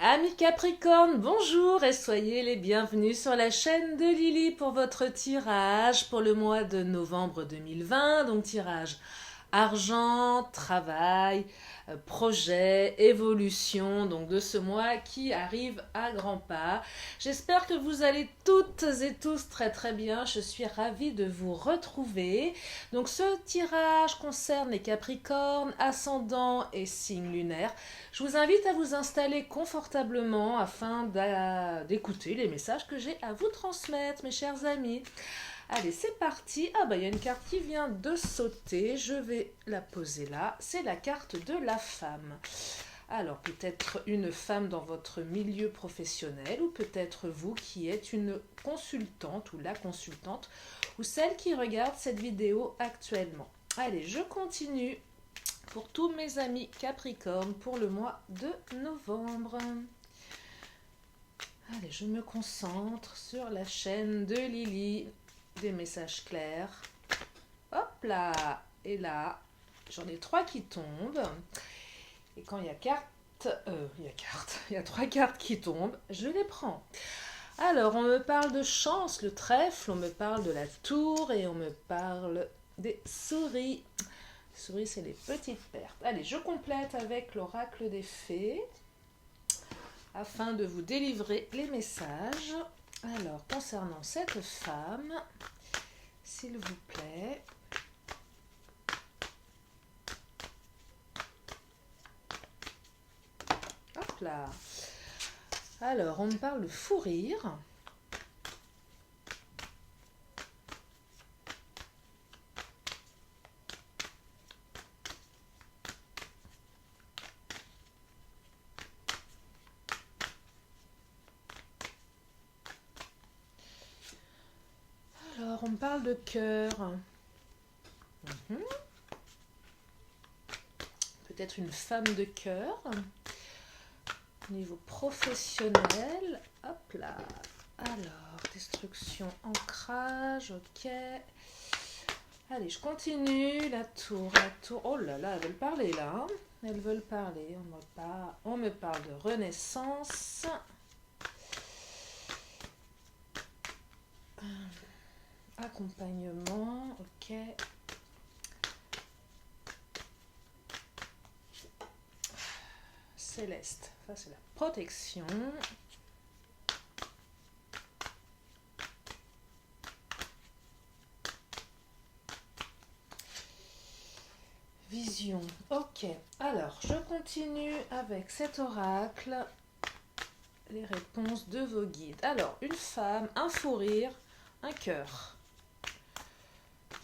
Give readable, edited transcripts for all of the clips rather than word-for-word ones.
Amis Capricorne, bonjour et soyez les bienvenus sur la chaîne de Lily pour votre tirage pour le mois de novembre 2020. Donc tirage argent, travail, projet, évolution donc de ce mois qui arrive à grands pas. J'espère que vous allez toutes et tous très bien. Je suis ravie de vous retrouver. Donc ce tirage concerne les Capricornes, ascendant et signe lunaire. Je vous invite à vous installer confortablement afin d'écouter les messages que j'ai à vous transmettre, mes chers amis. Allez, c'est parti. Ah bah il y a une carte qui vient de sauter. Je vais la poser là. C'est la carte de la femme. Alors peut-être une femme dans votre milieu professionnel ou peut-être vous qui êtes une consultante ou la consultante ou celle qui regarde cette vidéo actuellement. Allez, je continue pour tous mes amis Capricorne pour le mois de novembre. Allez, je me concentre sur la chaîne de Lily. Des messages clairs. Hop là. Et là, j'en ai 3 qui tombent. Et quand il y a il y a 3 cartes qui tombent, je les prends. Alors, on me parle de chance, le trèfle, on me parle de la tour et on me parle des souris. Les souris, c'est les petites pertes. Allez, je complète avec l'oracle des fées afin de vous délivrer les messages. Alors, concernant cette femme, s'il vous plaît. Hop là. Alors, on me parle de fou rire. Alors, on me parle de cœur. Peut-être une femme de cœur. Au niveau professionnel. Hop là. Alors, destruction, ancrage, ok. Allez, je continue. La tour. Oh là là, elles veulent parler là. Hein. Elles veulent parler. On me parle de renaissance. Accompagnement, ok. Céleste, ça c'est la protection. Vision, ok. Alors, je continue avec cet oracle. Les réponses de vos guides. Alors, une femme, un fou rire, un cœur.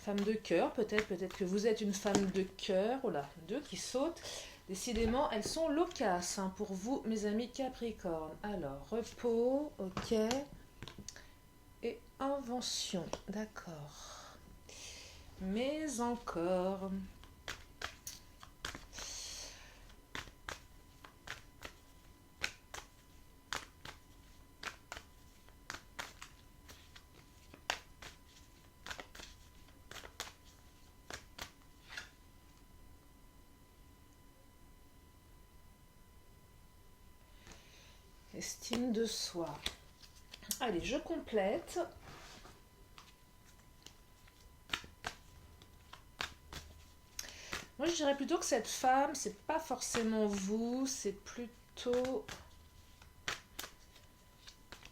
Femme de cœur, peut-être que vous êtes une femme de cœur. Oh là, 2 qui sautent. Décidément, elles sont loquaces hein, pour vous, mes amis Capricorne. Alors, repos, ok. Et invention, d'accord. Mais encore. Estime de soi. Allez, je complète. Moi, je dirais plutôt que cette femme, c'est pas forcément vous, c'est plutôt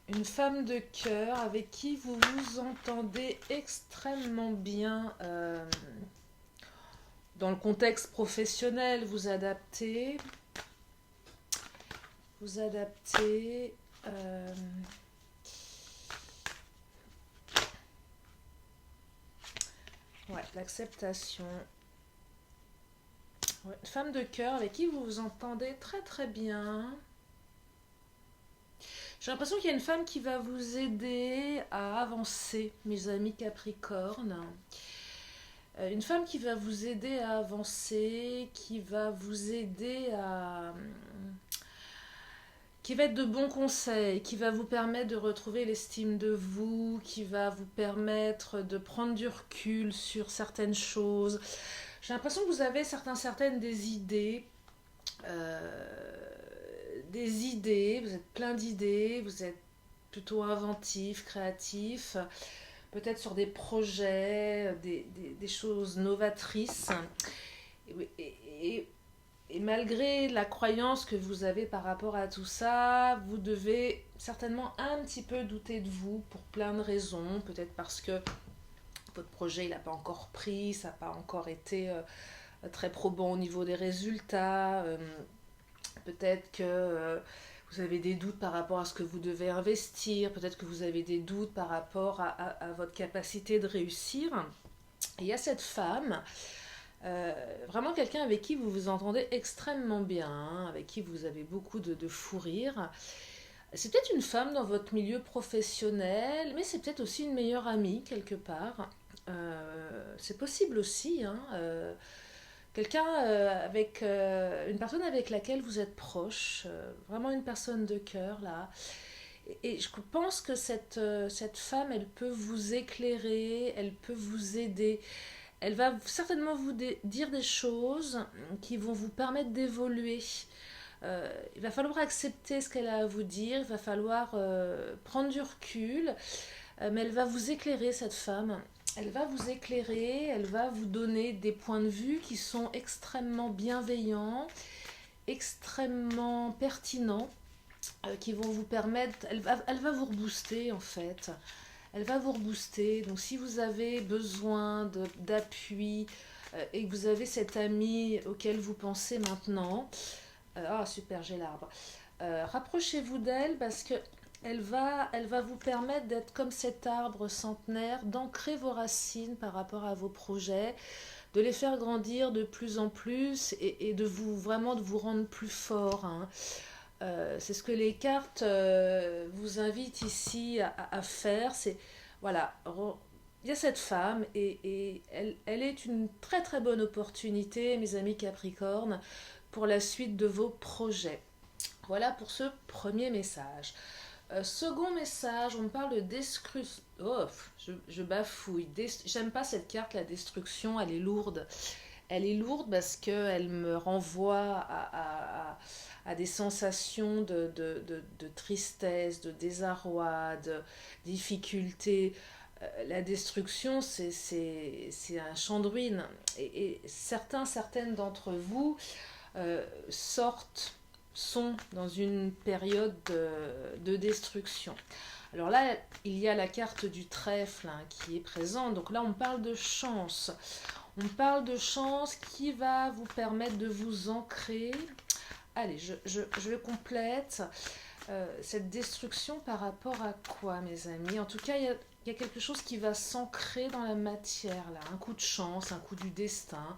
une femme de cœur avec qui vous vous entendez extrêmement bien dans le contexte professionnel, vous adaptez. Ouais, l'acceptation. Ouais, une femme de cœur avec qui vous vous entendez très bien. J'ai l'impression qu'il y a une femme qui va vous aider à avancer, mes amis Capricorne. Une femme qui va vous aider à avancer, qui va vous aider à... qui va être de bons conseils, qui va vous permettre de retrouver l'estime de vous, qui va vous permettre de prendre du recul sur certaines choses. J'ai l'impression que vous avez certaines des idées des idées, vous êtes plein d'idées, vous êtes plutôt inventif, créatif, peut-être sur des projets, des choses novatrices. Et, et malgré la croyance que vous avez par rapport à tout ça, vous devez certainement un petit peu douter de vous pour plein de raisons. Peut-être parce que votre projet il n'a pas encore pris, ça n'a pas encore été très probant au niveau des résultats. Peut-être que vous avez des doutes par rapport à ce que vous devez investir. Peut-être que vous avez des doutes par rapport à votre capacité de réussir. Et il y a cette femme, vraiment quelqu'un avec qui vous vous entendez extrêmement bien, hein, avec qui vous avez beaucoup de fou rire. C'est peut-être une femme dans votre milieu professionnel, mais c'est peut-être aussi une meilleure amie quelque part. C'est possible aussi, hein, quelqu'un avec une personne avec laquelle vous êtes proche, vraiment une personne de cœur là. Et je pense que cette femme, elle peut vous éclairer, elle peut vous aider. Elle va certainement vous dire des choses qui vont vous permettre d'évoluer. Il va falloir accepter ce qu'elle a à vous dire, il va falloir prendre du recul, mais elle va vous éclairer, cette femme. Elle va vous éclairer, elle va vous donner des points de vue qui sont extrêmement bienveillants, extrêmement pertinents, qui vont vous permettre, elle va vous rebooster en fait. Elle va vous rebooster. Donc si vous avez besoin d'appui et que vous avez cet ami auquel vous pensez maintenant, super, j'ai l'arbre. Rapprochez-vous d'elle parce que elle va vous permettre d'être comme cet arbre centenaire, d'ancrer vos racines par rapport à vos projets, de les faire grandir de plus en plus et de vous vraiment de vous rendre plus fort. Hein. C'est ce que les cartes vous invitent ici à faire. C'est voilà, il y a cette femme et elle est une très très bonne opportunité, mes amis Capricorne, pour la suite de vos projets. Voilà pour ce premier message. Second message, on me parle de destruction. Oh, je bafouille. J'aime pas cette carte, la destruction, elle est lourde. Elle est lourde parce qu'elle me renvoie à des sensations de tristesse, de désarroi, de difficulté. La destruction, c'est un champ de ruines. Et certaines d'entre vous sont dans une période de destruction. Alors là, il y a la carte du trèfle hein, qui est présente. Donc là, on parle de chance. On parle de chance qui va vous permettre de vous ancrer. Allez, je complète. Cette destruction par rapport à quoi, mes amis? En tout cas, il y a quelque chose qui va s'ancrer dans la matière, là. Un coup de chance, un coup du destin,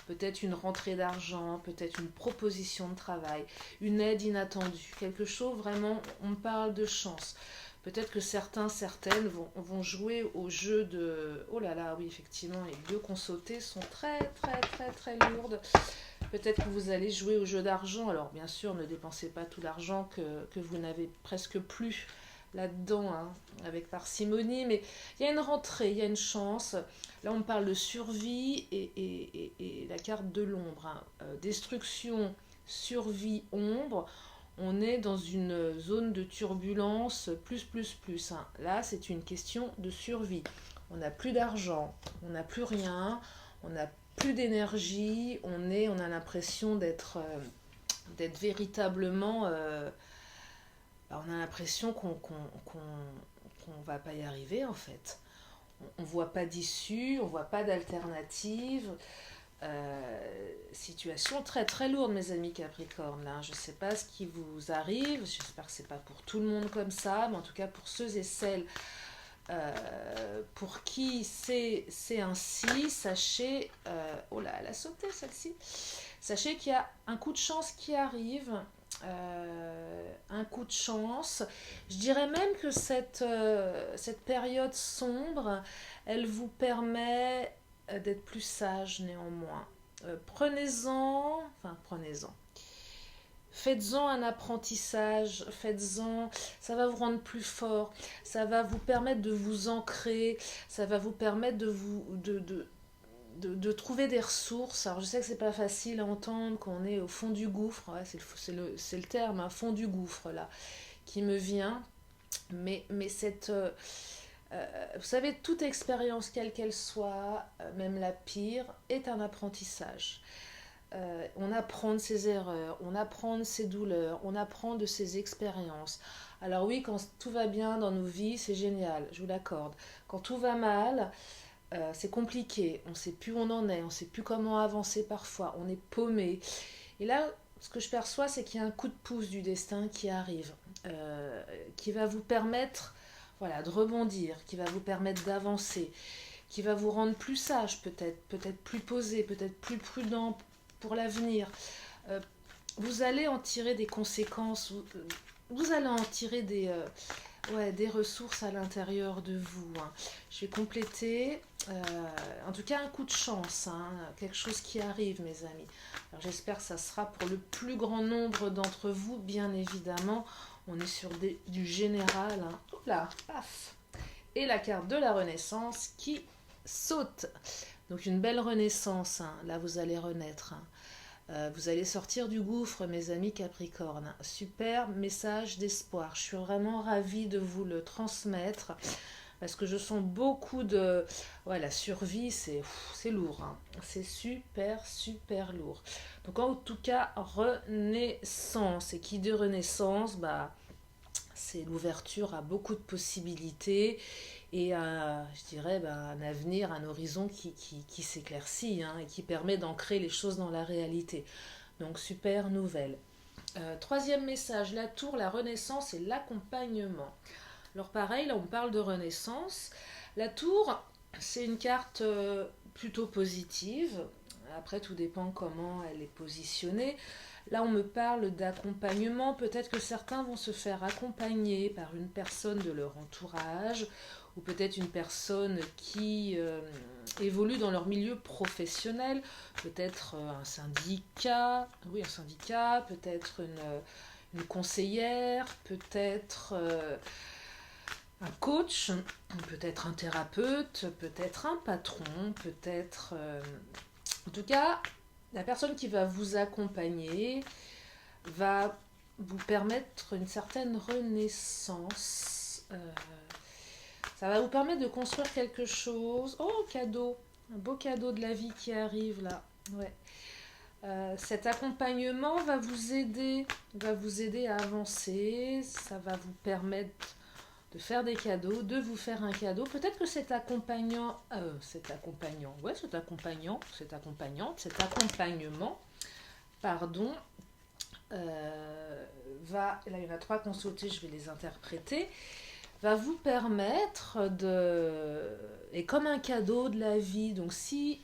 peut-être une rentrée d'argent, peut-être une proposition de travail, une aide inattendue. Quelque chose, vraiment, on parle de chance. Peut-être que certaines vont jouer au jeu de... Oh là là, oui, effectivement, les lieux qu'on sautait sont très, très, très, très lourdes. Peut-être que vous allez jouer au jeu d'argent. Alors, bien sûr, ne dépensez pas tout l'argent que vous n'avez presque plus là-dedans, hein, avec parcimonie. Mais il y a une rentrée, il y a une chance. Là, on parle de survie et la carte de l'ombre. Hein. Destruction, survie, ombre. On est dans une zone de turbulence plus. Hein. Là, c'est une question de survie. On n'a plus d'argent, on n'a plus rien, on n'a plus d'énergie, on a l'impression d'être véritablement... on a l'impression qu'on va pas y arriver en fait. On voit pas d'issue, on voit pas d'alternative. Situation très très lourde, mes amis Capricorne. Là. Je sais pas ce qui vous arrive, j'espère que c'est pas pour tout le monde comme ça, mais en tout cas pour ceux et celles pour qui c'est ainsi, sachez... oh là, elle a sauté celle-ci. Sachez qu'il y a un coup de chance qui arrive, un coup de chance. Je dirais même que cette période sombre, elle vous permet d'être plus sage néanmoins. Prenez-en. Faites-en un apprentissage, ça va vous rendre plus fort, ça va vous permettre de vous ancrer, ça va vous permettre de trouver des ressources. Alors je sais que c'est pas facile à entendre, qu'on est au fond du gouffre, ouais, c'est le terme, un fond du gouffre là, qui me vient. Mais vous savez, toute expérience, quelle qu'elle soit, même la pire, est un apprentissage. On apprend de ses erreurs, on apprend de ses douleurs, on apprend de ses expériences. Alors oui, quand tout va bien dans nos vies, c'est génial, je vous l'accorde. Quand tout va mal, c'est compliqué, on ne sait plus où on en est, on ne sait plus comment avancer parfois, on est paumé. Et là, ce que je perçois, c'est qu'il y a un coup de pouce du destin qui arrive, qui va vous permettre, voilà, de rebondir, qui va vous permettre d'avancer, qui va vous rendre plus sage peut-être, peut-être plus posé, peut-être plus prudent pour l'avenir. Euh, vous allez en tirer des conséquences, vous allez en tirer ouais, des ressources à l'intérieur de vous, hein. Je vais compléter, en tout cas un coup de chance, hein, quelque chose qui arrive, mes amis. Alors j'espère que ça sera pour le plus grand nombre d'entre vous, bien évidemment. On est sur du général, hein. Oups là, paf. Et la carte de la Renaissance qui saute. Donc une belle renaissance, hein. Là vous allez renaître, hein. Vous allez sortir du gouffre, mes amis Capricorne. Super message d'espoir. Je suis vraiment ravie de vous le transmettre parce que je sens beaucoup de... Ouais, la survie, c'est lourd, hein. C'est super, super lourd. Donc en tout cas, renaissance. Et qui dit renaissance, bah, c'est l'ouverture à beaucoup de possibilités et je dirais un avenir, un horizon qui s'éclaircit, hein, et qui permet d'ancrer les choses dans la réalité. Donc super nouvelle. Troisième message, la tour, la renaissance et l'accompagnement. Alors pareil, là on parle de renaissance. La tour, c'est une carte plutôt positive. Après, tout dépend comment elle est positionnée. Là, on me parle d'accompagnement. Peut-être que certains vont se faire accompagner par une personne de leur entourage ou peut-être une personne qui évolue dans leur milieu professionnel. Peut-être un syndicat, oui, un syndicat, peut-être une conseillère, peut-être un coach, peut-être un thérapeute, peut-être un patron, peut-être... En tout cas, la personne qui va vous accompagner va vous permettre une certaine renaissance. Ça va vous permettre de construire quelque chose. Oh, cadeau! Un beau cadeau de la vie qui arrive là. Ouais. Cet accompagnement va vous aider à avancer. Ça va vous permettre de faire des cadeaux, de vous faire un cadeau. Peut-être que cet accompagnant, cet accompagnement, pardon, là il y en a trois qu'on sautait, je vais les interpréter, va vous permettre et comme un cadeau de la vie, donc si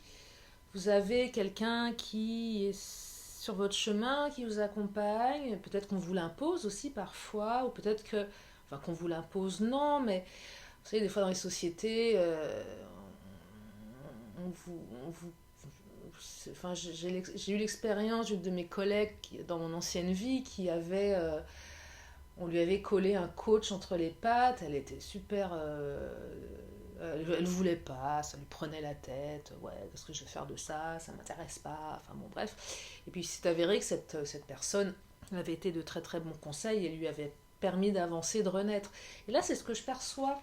vous avez quelqu'un qui est sur votre chemin, qui vous accompagne, peut-être qu'on vous l'impose aussi parfois, ou peut-être que enfin qu'on vous l'impose, non, mais vous savez, des fois dans les sociétés, enfin, j'ai eu l'expérience d'une de mes collègues dans mon ancienne vie qui avait, on lui avait collé un coach entre les pattes, elle était super, elle voulait pas, ça lui prenait la tête, ouais, qu'est-ce que je vais faire de ça, ça m'intéresse pas, enfin bon, bref. Et puis c'est avéré que cette personne avait été de très très bons conseils et lui avait permis d'avancer, de renaître. Et là, c'est ce que je perçois.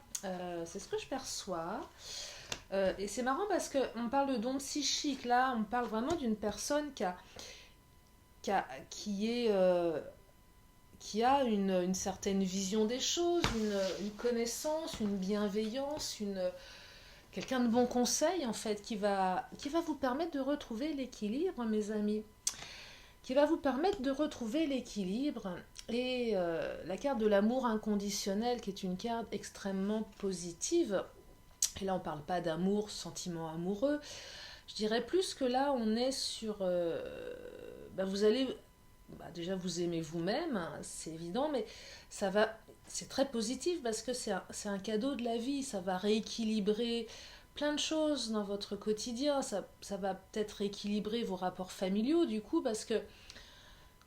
Et c'est marrant parce qu'on parle de don psychique. Là, on parle vraiment d'une personne qui a une certaine vision des choses, une connaissance, une bienveillance, quelqu'un de bon conseil, en fait, qui va vous permettre de retrouver l'équilibre, mes amis. Qui va vous permettre de retrouver l'équilibre et la carte de l'amour inconditionnel qui est une carte extrêmement positive. Et là on ne parle pas d'amour, sentiment amoureux. Je dirais plus que là on est sur... vous allez déjà vous aimer vous-même, hein, c'est évident, mais c'est très positif parce que c'est un cadeau de la vie, ça va rééquilibrer plein de choses dans votre quotidien, ça va peut-être équilibrer vos rapports familiaux du coup, parce que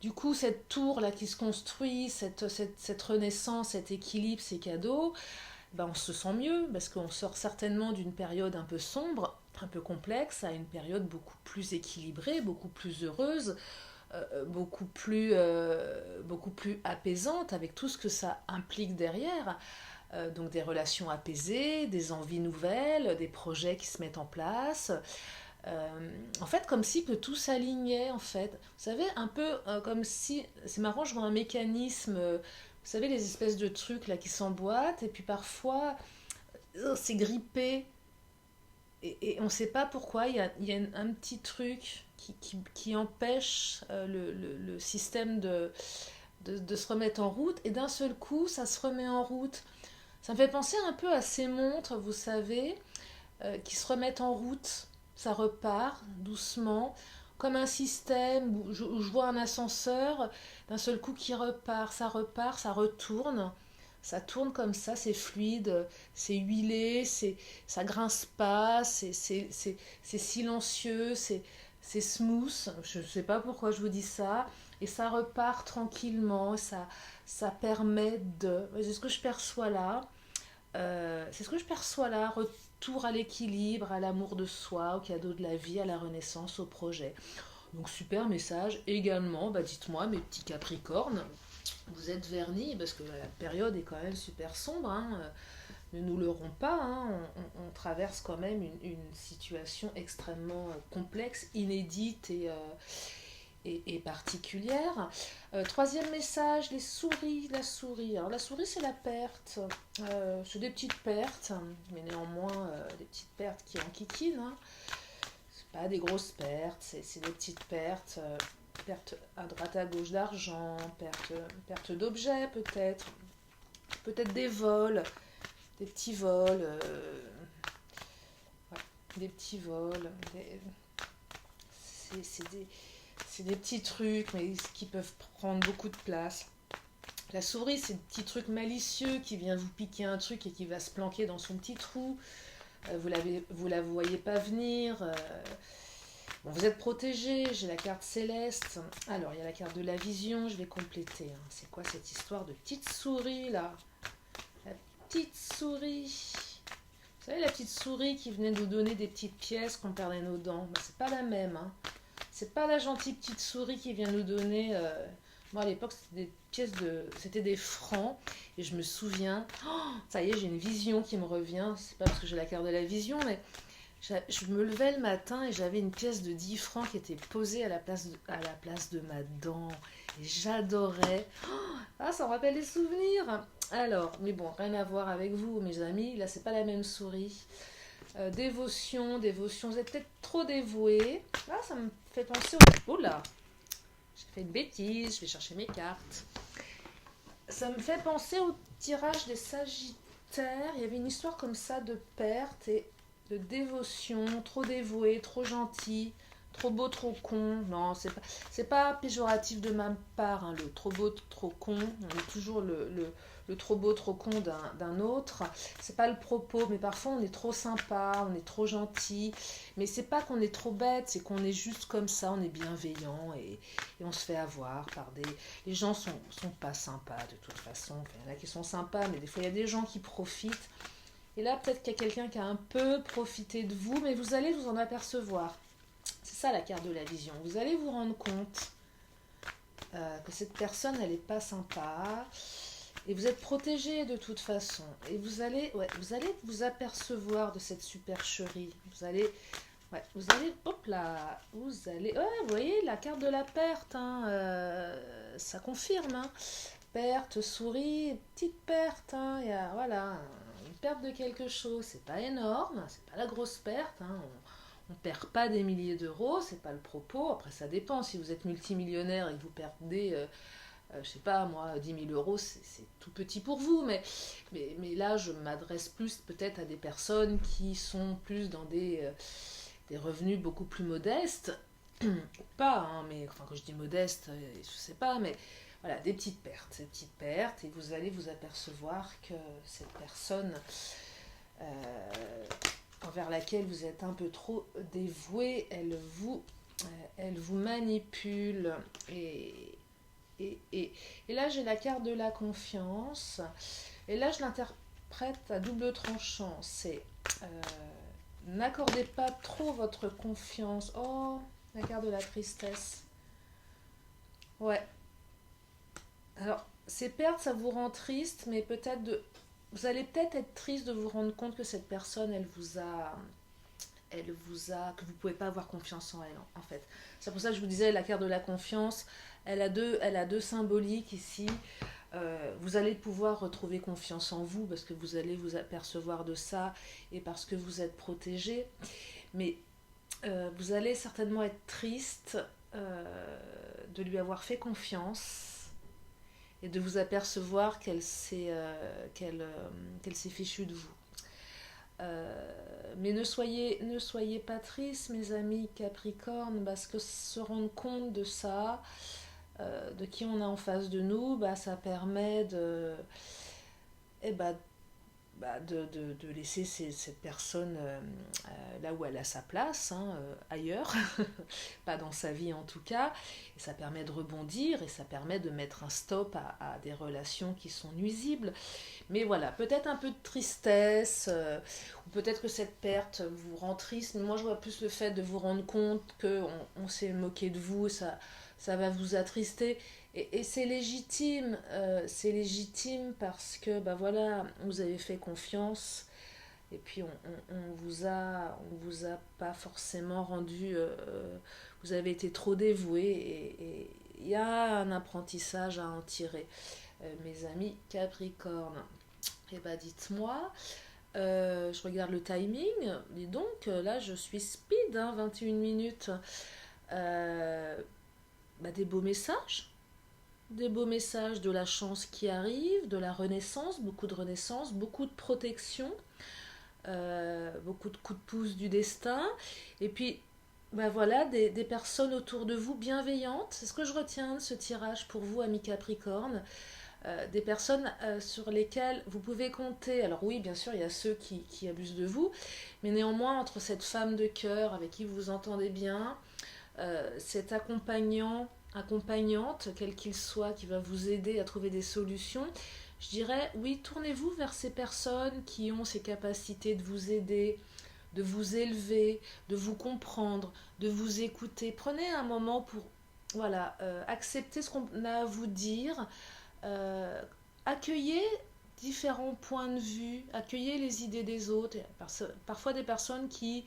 du coup cette tour là qui se construit, cette renaissance, cet équilibre, ces cadeaux, on se sent mieux parce qu'on sort certainement d'une période un peu sombre un peu complexe à une période beaucoup plus équilibrée, beaucoup plus heureuse, beaucoup plus apaisante avec tout ce que ça implique derrière. Donc des relations apaisées, des envies nouvelles, des projets qui se mettent en place. En fait, comme si que tout s'alignait, en fait. Vous savez, un peu comme si... C'est marrant, je vois un mécanisme... vous savez, les espèces de trucs là qui s'emboîtent, et puis parfois, c'est grippé. Et on ne sait pas pourquoi, il y a un petit truc qui empêche le système de se remettre en route, et d'un seul coup, ça se remet en route. Ça me fait penser un peu à ces montres, vous savez, qui se remettent en route. Ça repart doucement, comme un système où je vois un ascenseur, d'un seul coup qui repart, ça retourne. Ça tourne comme ça, c'est fluide, c'est huilé, ça grince pas, c'est silencieux, c'est smooth. Je ne sais pas pourquoi je vous dis ça. Et ça repart tranquillement, ça permet de... C'est ce que je perçois là. C'est ce que je perçois là, retour à l'équilibre, à l'amour de soi, au cadeau de la vie, à la renaissance, au projet. Donc super message également, bah dites-moi mes petits capricornes, vous êtes vernis parce que la période est quand même super sombre, hein. Ne nous leurrons pas, hein. On traverse quand même une situation extrêmement complexe, inédite et particulière. Troisième message, les souris, la souris. Alors la souris c'est la perte, c'est des petites pertes, mais néanmoins des petites pertes qui enquiquinent, hein. C'est pas des grosses pertes, c'est des petites pertes, perte à droite à gauche d'argent, perte d'objets peut-être, peut-être des vols, des petits vols, ouais, des petits vols, c'est des petits trucs mais qui peuvent prendre beaucoup de place. La souris, c'est des petits trucs malicieux qui vient vous piquer un truc et qui va se planquer dans son petit trou. Vous la voyez pas venir. Bon, vous êtes protégé, j'ai la carte céleste. Alors, il y a la carte de la vision, je vais compléter, hein. C'est quoi cette histoire de petite souris, là? La petite souris. Vous savez, la petite souris qui venait nous donner des petites pièces qu'on perdait nos dents. Ben, c'est pas la même, hein. C'est pas la gentille petite souris qui vient nous donner... Moi, à l'époque, c'était des pièces de... C'était des francs. Et je me souviens... Oh, ça y est, j'ai une vision qui me revient. C'est pas parce que j'ai la carte de la vision, mais... Je me levais le matin et j'avais une pièce de 10 francs qui était posée à la place de ma dent. Et j'adorais. Oh, ah, ça me rappelle des souvenirs. Alors, mais bon, rien à voir avec vous, mes amis. Là, c'est pas la même souris. Dévotion. Vous êtes peut-être trop dévoués. Ah, ça me fait penser au... Oh là, j'ai fait une bêtise. Je vais chercher mes cartes. Ça me fait penser au tirage des Sagittaires. Il y avait une histoire comme ça de perte et de dévotion, trop dévoué, trop gentil, trop beau, trop con. Non, c'est pas péjoratif de ma part, hein, le trop beau, trop con. On est toujours le trop beau, trop con d'un autre. C'est pas le propos, mais parfois on est trop sympa, on est trop gentil. Mais c'est pas qu'on est trop bête, c'est qu'on est juste comme ça, on est bienveillant et on se fait avoir par des... Les gens sont pas sympas de toute façon. Enfin, il y en a qui sont sympas, mais des fois il y a des gens qui profitent. Et là, peut-être qu'il y a quelqu'un qui a un peu profité de vous, mais vous allez vous en apercevoir. C'est ça la carte de la vision. Vous allez vous rendre compte que cette personne, elle n'est pas sympa. Et vous êtes protégé de toute façon. Et vous allez vous apercevoir de cette supercherie. Hop là, vous voyez, la carte de la perte, hein, ça confirme, hein. Perte, souris, petite perte, hein, voilà, une perte de quelque chose, c'est pas énorme, c'est pas la grosse perte, hein, on perd pas des milliers d'euros, c'est pas le propos. Après, ça dépend, si vous êtes multimillionnaire et que vous perdez, je sais pas moi, 10 000 euros, c'est tout petit pour vous, mais là, je m'adresse plus peut-être à des personnes qui sont plus dans des revenus beaucoup plus modestes, pas, hein, mais enfin, quand je dis modeste, je sais pas, mais voilà, des petites pertes, et vous allez vous apercevoir que cette personne envers laquelle vous êtes un peu trop dévoué, elle vous manipule, et là j'ai la carte de la confiance, et là je l'interprète à double tranchant, c'est n'accordez pas trop votre confiance. Oh, la carte de la tristesse. Ouais. Alors, ces pertes, ça vous rend triste, mais peut-être de... Vous allez peut-être être triste de vous rendre compte que cette personne, que vous pouvez pas avoir confiance en elle, en fait. C'est pour ça que je vous disais, la carte de la confiance, elle a deux symboliques ici. Vous allez pouvoir retrouver confiance en vous parce que vous allez vous apercevoir de ça et parce que vous êtes protégé. Mais vous allez certainement être triste de lui avoir fait confiance et de vous apercevoir qu'elle s'est fichue de vous. Mais ne soyez pas tristes, mes amis Capricorne, parce que se rendre compte de ça, de qui on a en face de nous, bah, ça permet eh bah, de laisser cette personne là où elle a sa place, hein, ailleurs, pas dans sa vie en tout cas. Et ça permet de rebondir et ça permet de mettre un stop à des relations qui sont nuisibles. Mais voilà, peut-être un peu de tristesse, ou peut-être que cette perte vous rend triste, mais moi je vois plus le fait de vous rendre compte qu'on on s'est moqué de vous, ça va vous attrister. Et c'est légitime parce que bah voilà, vous avez fait confiance et puis on vous a pas forcément rendu, vous avez été trop dévoué et il y a un apprentissage à en tirer. Mes amis Capricorne. Eh ben dites-moi, je regarde le timing, dis donc, là je suis speed, hein, 21 minutes. Euh, bah, des beaux messages de la chance qui arrive, de la renaissance, beaucoup de protection, beaucoup de coups de pouce du destin, et puis bah voilà, des personnes autour de vous bienveillantes. C'est ce que je retiens de ce tirage pour vous, amis Capricorne. Des personnes sur lesquelles vous pouvez compter. Alors oui, bien sûr, il y a ceux qui abusent de vous, mais néanmoins, entre cette femme de cœur avec qui vous vous entendez bien, cet accompagnante, quel qu'il soit, qui va vous aider à trouver des solutions, je dirais, oui, tournez-vous vers ces personnes qui ont ces capacités de vous aider, de vous élever, de vous comprendre, de vous écouter. Prenez un moment pour, voilà, accepter ce qu'on a à vous dire, euh, accueillez différents points de vue, accueillez les idées des autres. Parfois des personnes qui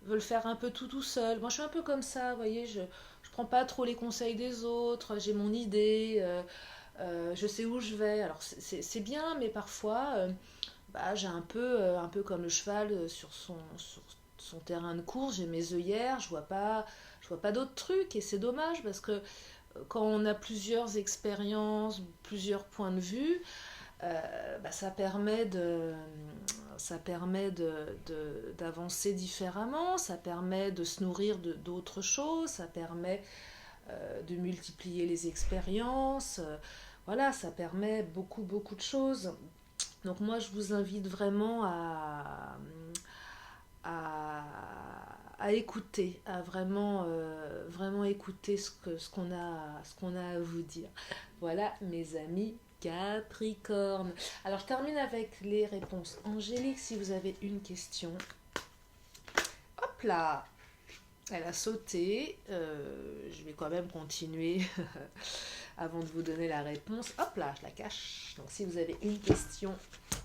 veulent faire un peu tout seul. Moi je suis un peu comme ça, vous voyez, je prends pas trop les conseils des autres, j'ai mon idée, je sais où je vais. Alors c'est bien, mais parfois bah, j'ai un peu comme le cheval sur son terrain de course, j'ai mes œillères, je vois pas d'autres trucs et c'est dommage parce que quand on a plusieurs expériences, plusieurs points de vue, bah, ça permet d'avancer différemment, ça permet de se nourrir d'autres choses, ça permet de multiplier les expériences, voilà, ça permet beaucoup de choses. Donc moi, je vous invite vraiment à, à écouter, à vraiment écouter ce qu'on a à vous dire. Voilà, mes amis Capricorne. Alors, je termine avec les réponses angéliques. Si vous avez une question, hop là, elle a sauté. Je vais quand même continuer avant de vous donner la réponse. Hop là, je la cache. Donc, si vous avez une question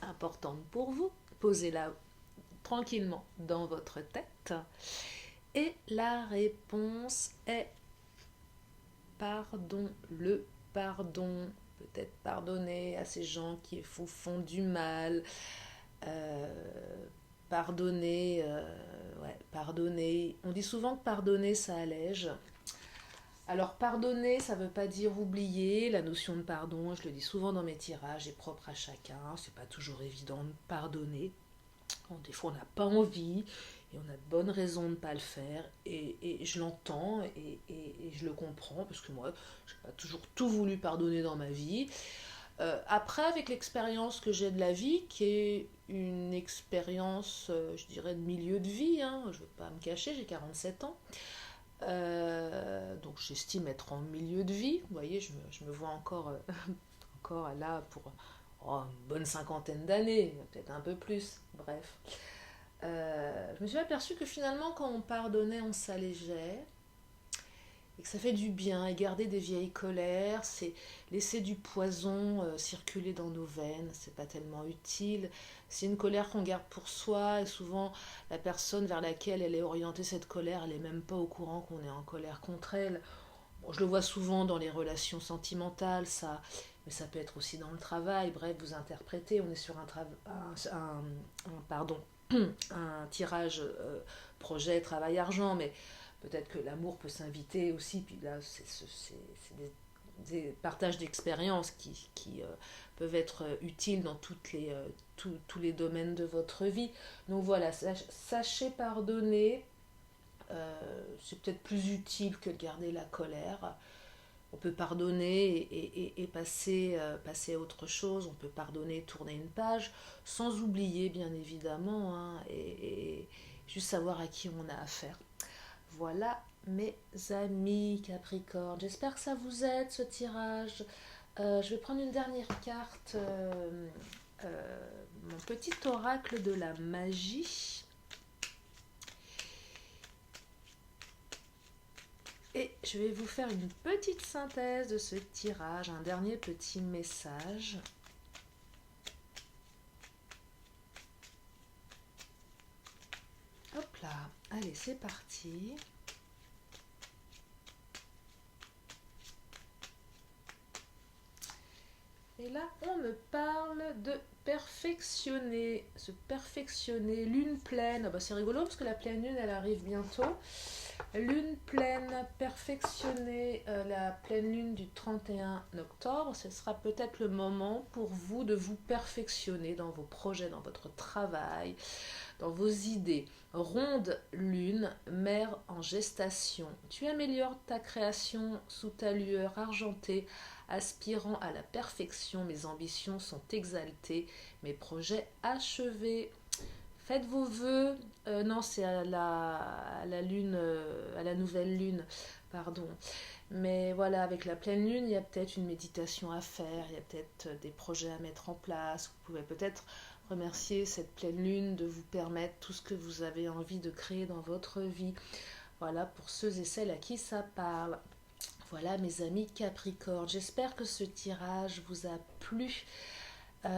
importante pour vous, posez-la tranquillement dans votre tête. Et la réponse est pardon, le pardon. Peut-être pardonner à ces gens qui vous font du mal. Euh, pardonner, ouais, pardonner. On dit souvent que pardonner, ça allège. Alors pardonner, ça ne veut pas dire oublier. La notion de pardon, je le dis souvent dans mes tirages, est propre à chacun. C'est pas toujours évident de pardonner. Bon, des fois, on n'a pas envie et on a de bonnes raisons de ne pas le faire. Et je l'entends et je le comprends parce que moi, je n'ai pas toujours tout voulu pardonner dans ma vie. Après, avec l'expérience que j'ai de la vie, qui est une expérience, je dirais, de milieu de vie, hein, je ne vais pas me cacher, j'ai 47 ans. Donc j'estime être en milieu de vie. Vous voyez, je me vois encore, encore là pour une bonne cinquantaine d'années, peut-être un peu plus. Bref. Je me suis aperçue que finalement, quand on pardonnait, on s'allégeait et que ça fait du bien. Et garder des vieilles colères, c'est laisser du poison circuler dans nos veines, c'est pas tellement utile. C'est une colère qu'on garde pour soi et souvent la personne vers laquelle elle est orientée, cette colère, elle est même pas au courant qu'on est en colère contre elle. Bon, je le vois souvent dans les relations sentimentales, ça, mais ça peut être aussi dans le travail. Bref, vous interprétez, on est sur pardon, un tirage projet, travail, argent, mais peut-être que l'amour peut s'inviter aussi. Puis là, c'est des partages d'expériences qui peuvent être utiles dans tous les domaines de votre vie. Donc voilà, sachez pardonner, c'est peut-être plus utile que de garder la colère. On peut pardonner et passer à autre chose. On peut pardonner, tourner une page, sans oublier bien évidemment, hein, et juste savoir à qui on a affaire. Voilà mes amis Capricorne. J'espère que ça vous aide ce tirage. Je vais prendre une dernière carte, mon petit oracle de la magie. Et je vais vous faire une petite synthèse de ce tirage, un dernier petit message. Hop là, allez, c'est parti. Et là, on me parle de perfectionner, se perfectionner, lune pleine. Ah bah c'est rigolo parce que la pleine lune, elle arrive bientôt. Lune pleine, perfectionner la pleine lune du 31 octobre. Ce sera peut-être le moment pour vous de vous perfectionner dans vos projets, dans votre travail, dans vos idées. Ronde lune, mère en gestation. Tu améliores ta création sous ta lueur argentée, aspirant à la perfection. Mes ambitions sont exaltées, mes projets achevés. Faites vos vœux. Non, c'est à la lune, à la nouvelle lune, pardon. Mais voilà, avec la pleine lune, il y a peut-être une méditation à faire, il y a peut-être des projets à mettre en place. Vous pouvez peut-être remercier cette pleine lune de vous permettre tout ce que vous avez envie de créer dans votre vie. Voilà, pour ceux et celles à qui ça parle. Voilà mes amis Capricorne, j'espère que ce tirage vous a plu.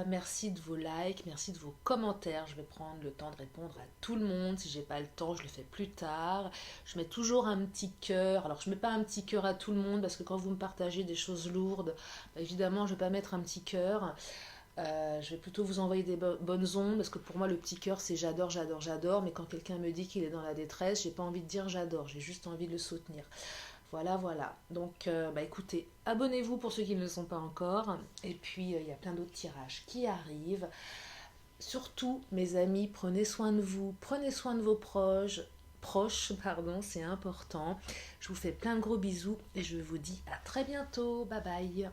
Merci de vos likes, merci de vos commentaires. Je vais prendre le temps de répondre à tout le monde. Si j'ai pas le temps, je le fais plus tard. Je mets toujours un petit cœur. Alors je mets pas un petit cœur à tout le monde parce que quand vous me partagez des choses lourdes, bah, évidemment je vais pas mettre un petit cœur. Je vais plutôt vous envoyer des bonnes ondes parce que pour moi le petit cœur c'est j'adore, j'adore, j'adore. Mais quand quelqu'un me dit qu'il est dans la détresse, j'ai pas envie de dire j'adore, j'ai juste envie de le soutenir. Voilà, voilà. Donc, bah écoutez, abonnez-vous pour ceux qui ne le sont pas encore. Et puis, il y a plein d'autres tirages qui arrivent. Surtout, mes amis, prenez soin de vous, prenez soin de vos proches, pardon, c'est important. Je vous fais plein de gros bisous et je vous dis à très bientôt. Bye bye.